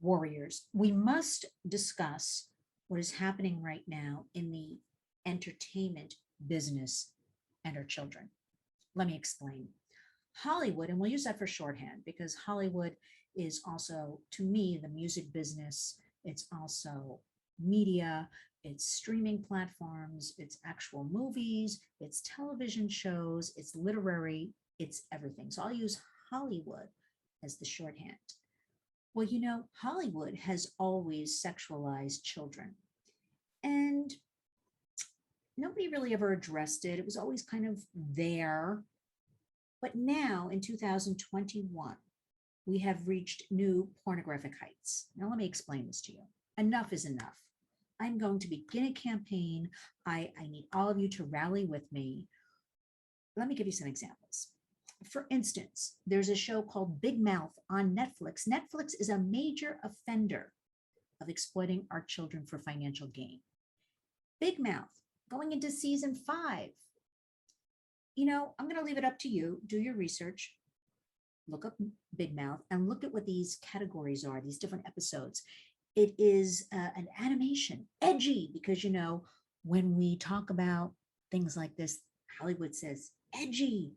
warriors, we must discuss what is happening right now in the entertainment business and our children. Let me explain. Hollywood, and we'll use that for shorthand because Hollywood is also, to me, the music business. It's also media, it's streaming platforms, it's actual movies, it's television shows, it's literary, it's everything. So I'll use Hollywood as the shorthand. Well, Hollywood has always sexualized children. And nobody really ever addressed it. It was always kind of there. But now in 2021, we have reached new pornographic heights. Now, let me explain this to you. Enough is enough. I'm going to begin a campaign. I need all of you to rally with me. Let me give you some examples. For instance, there's a show called Big Mouth on Netflix. Netflix is a major offender of exploiting our children for financial gain. Big Mouth, going into season 5. I'm going to leave it up to you. Do your research, look up Big Mouth, and look at what these categories are, these different episodes. It is an animation, edgy, because, when we talk about things like this, Hollywood says edgy,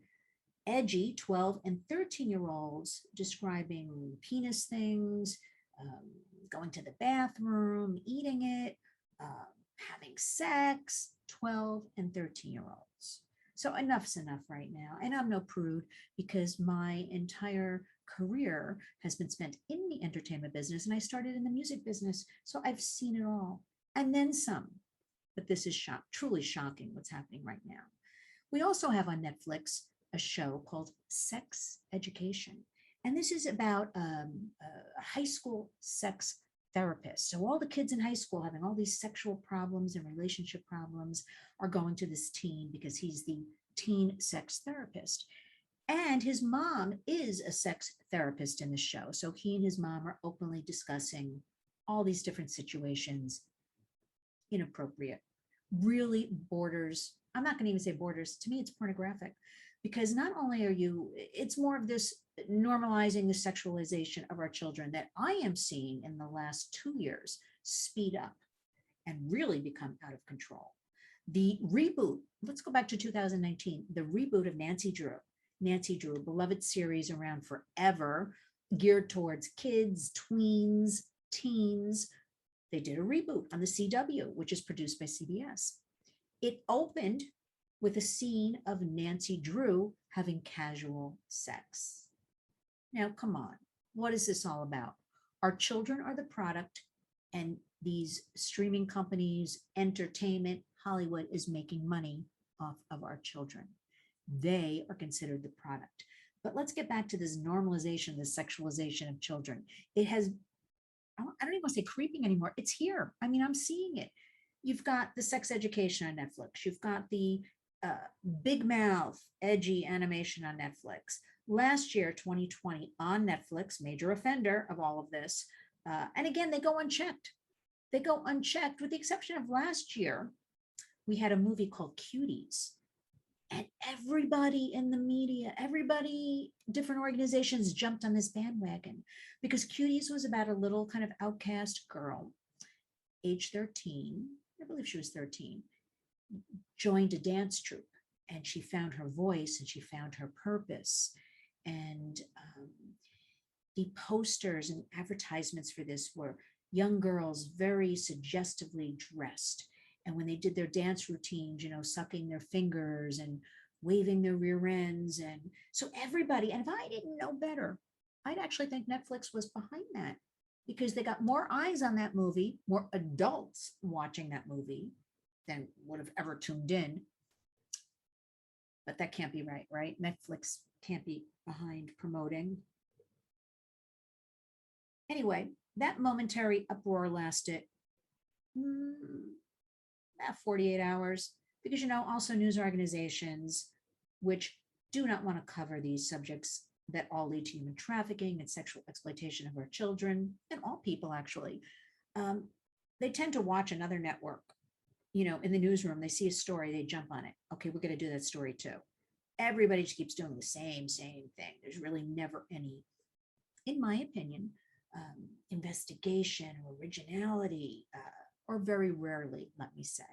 12 and 13-year-olds describing penis things, going to the bathroom, eating it, having sex, 12 and 13-year-olds. So enough's enough right now. And I'm no prude because my entire career has been spent in the entertainment business and I started in the music business. So I've seen it all and then some. But this is truly shocking what's happening right now. We also have on Netflix a show called Sex Education. And this is about a high school sex therapist. So all the kids in high school having all these sexual problems and relationship problems are going to this teen because he's the teen sex therapist. And his mom is a sex therapist in the show. So he and his mom are openly discussing all these different situations, inappropriate, really borders. I'm not going to even say borders. To me, it's pornographic because not only it's more of this normalizing the sexualization of our children that I am seeing in the last 2 years speed up and really become out of control. The reboot, let's go back to 2019, the reboot of Nancy Drew. Nancy Drew, a beloved series around forever, geared towards kids, tweens, teens. They did a reboot on the CW, which is produced by CBS. It opened with a scene of Nancy Drew having casual sex. Now, come on, what is this all about? Our children are the product, and these streaming companies, entertainment, Hollywood is making money off of our children. They are considered the product. But let's get back to this normalization, this sexualization of children. It has, I don't even want to say creeping anymore. It's here. I mean, I'm seeing it. You've got the Sex Education on Netflix. You've got the Big Mouth, edgy animation on Netflix. Last year, 2020, on Netflix, major offender of all of this. And again, they go unchecked. They go unchecked with the exception of last year. We had a movie called Cuties. And everybody in the media, different organizations jumped on this bandwagon because Cuties was about a little kind of outcast girl, age 13, I believe she was 13, joined a dance troupe and she found her voice and she found her purpose. And the posters and advertisements for this were young girls very suggestively dressed. And when they did their dance routines, sucking their fingers and waving their rear ends. And so everybody, and if I didn't know better, I'd actually think Netflix was behind that because they got more eyes on that movie, more adults watching that movie than would have ever tuned in. But that can't be right, right? Netflix can't be behind promoting. Anyway, that momentary uproar lasted about 48 hours because, also news organizations which do not want to cover these subjects that all lead to human trafficking and sexual exploitation of our children and all people actually, they tend to watch another network. In the newsroom, they see a story, they jump on it. Okay, we're going to do that story too. Everybody just keeps doing the same thing. There's really never any, in my opinion, investigation or originality, or very rarely, let me say.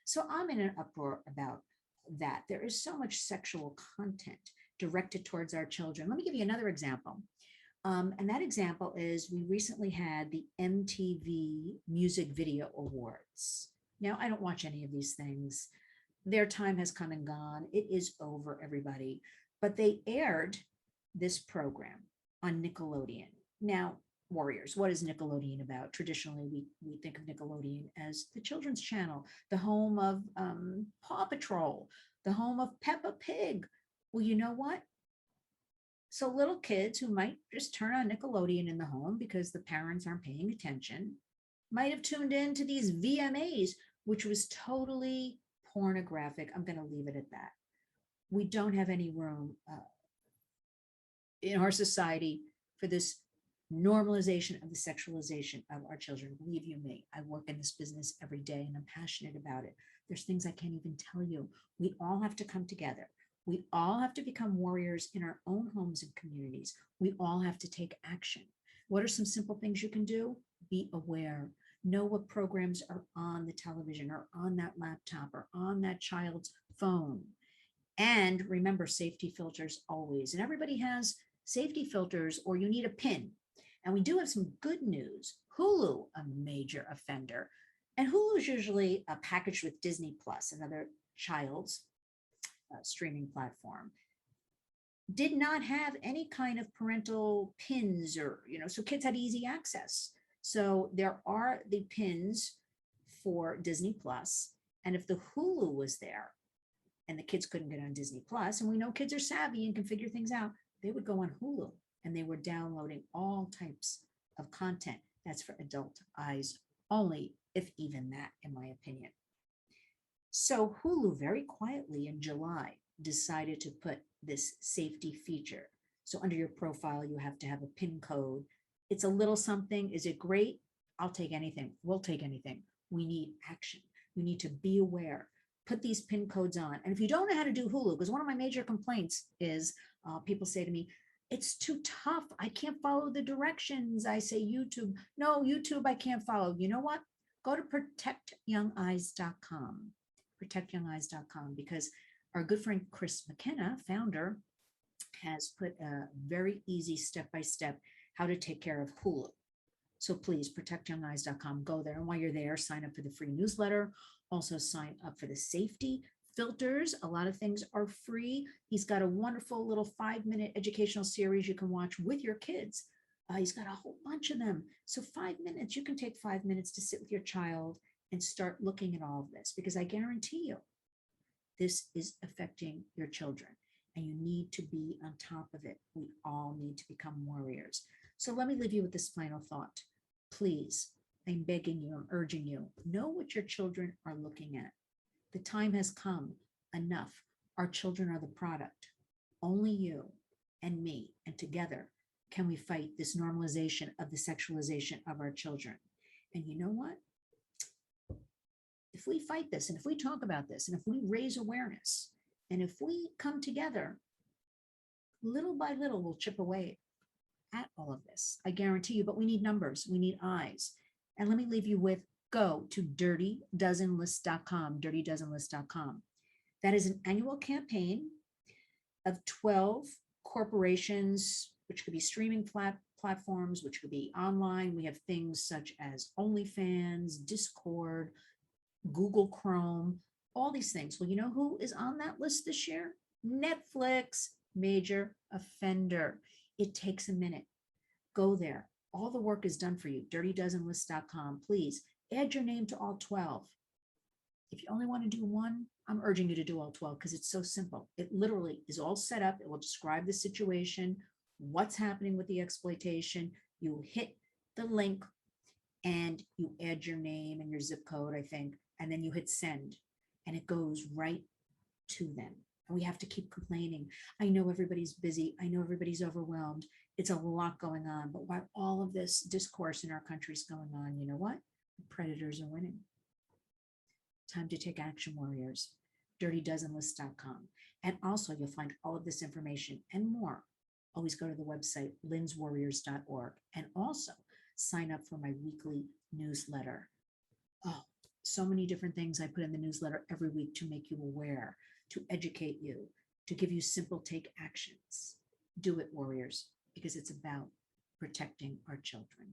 So I'm in an uproar about that. There is so much sexual content directed towards our children. Let me give you another example. And that example is we recently had the MTV Music Video Awards. Now, I don't watch any of these things. Their time has come and gone. It is over, everybody. But they aired this program on Nickelodeon. Now, Warriors, what is Nickelodeon about? Traditionally, we think of Nickelodeon as the children's channel, the home of Paw Patrol, the home of Peppa Pig. Well, you know what? So little kids who might just turn on Nickelodeon in the home because the parents aren't paying attention might have tuned in to these VMAs, which was totally pornographic. I'm going to leave it at that. We don't have any room in our society for this normalization of the sexualization of our children. Believe you me, I work in this business every day and I'm passionate about it. There's things I can't even tell you. We all have to come together. We all have to become warriors in our own homes and communities. We all have to take action. What are some simple things you can do? Be aware. Know what programs are on the television or on that laptop or on that child's phone. And remember, safety filters always. And everybody has safety filters, or you need a PIN. And we do have some good news. Hulu, a major offender. And Hulu is usually packaged with Disney Plus, another child's streaming platform, did not have any kind of parental pins, or, so kids had easy access. So there are the pins for Disney Plus. And if the Hulu was there and the kids couldn't get on Disney Plus, and we know kids are savvy and can figure things out, they would go on Hulu and they were downloading all types of content. That's for adult eyes only, if even that, in my opinion. So Hulu very quietly in July decided to put this safety feature. So under your profile, you have to have a PIN code. It's a little something. Is it great? I'll take anything. We'll take anything. We need action. You need to be aware. Put these PIN codes on. And if you don't know how to do Hulu, because one of my major complaints is people say to me, it's too tough. I can't follow the directions. I say YouTube. No, YouTube, I can't follow. You know what? Go to protectyoungeyes.com. protectyoungeyes.com, because our good friend Chris McKenna, founder, has put a very easy step-by-step how to take care of Hulu. So please, protectyoungeyes.com, go there. And while you're there, sign up for the free newsletter. Also sign up for the safety filters. A lot of things are free. He's got a wonderful little 5-minute educational series you can watch with your kids. He's got a whole bunch of them. So 5 minutes, you can take 5 minutes to sit with your child and start looking at all of this, because I guarantee you, this is affecting your children and you need to be on top of it. We all need to become warriors. So let me leave you with this final thought. Please, I'm begging you, I'm urging you, know what your children are looking at. The time has come. Enough. Our children are the product. Only you and me, and together can we fight this normalization of the sexualization of our children. And you know what? If we fight this, and if we talk about this, and if we raise awareness, and if we come together, little by little, we'll chip away at all of this. I guarantee you, but we need numbers, we need eyes. And let me leave you with, go to dirtydozenlist.com, dirtydozenlist.com. That is an annual campaign of 12 corporations, which could be streaming platforms, which could be online. We have things such as OnlyFans, Discord, Google Chrome, all these things. Well, you know who is on that list this year? Netflix, major offender. It takes a minute. Go there. All the work is done for you. dirtydozenlist.com. Please add your name to all 12. If you only want to do one, I'm urging you to do all 12 because it's so simple. It literally is all set up. It will describe the situation, what's happening with the exploitation. You hit the link and you add your name and your zip code, I think, and then you hit send and it goes right to them. And we have to keep complaining. I know everybody's busy. I know everybody's overwhelmed. It's a lot going on. But while all of this discourse in our country is going on, you know what? The predators are winning. Time to take action, warriors. dirtydozenlist.com. And also you'll find all of this information and more. Always go to the website, linswarriors.org. And also sign up for my weekly newsletter. Oh, so many different things I put in the newsletter every week to make you aware, to educate you, to give you simple take actions. Do it, warriors, because it's about protecting our children.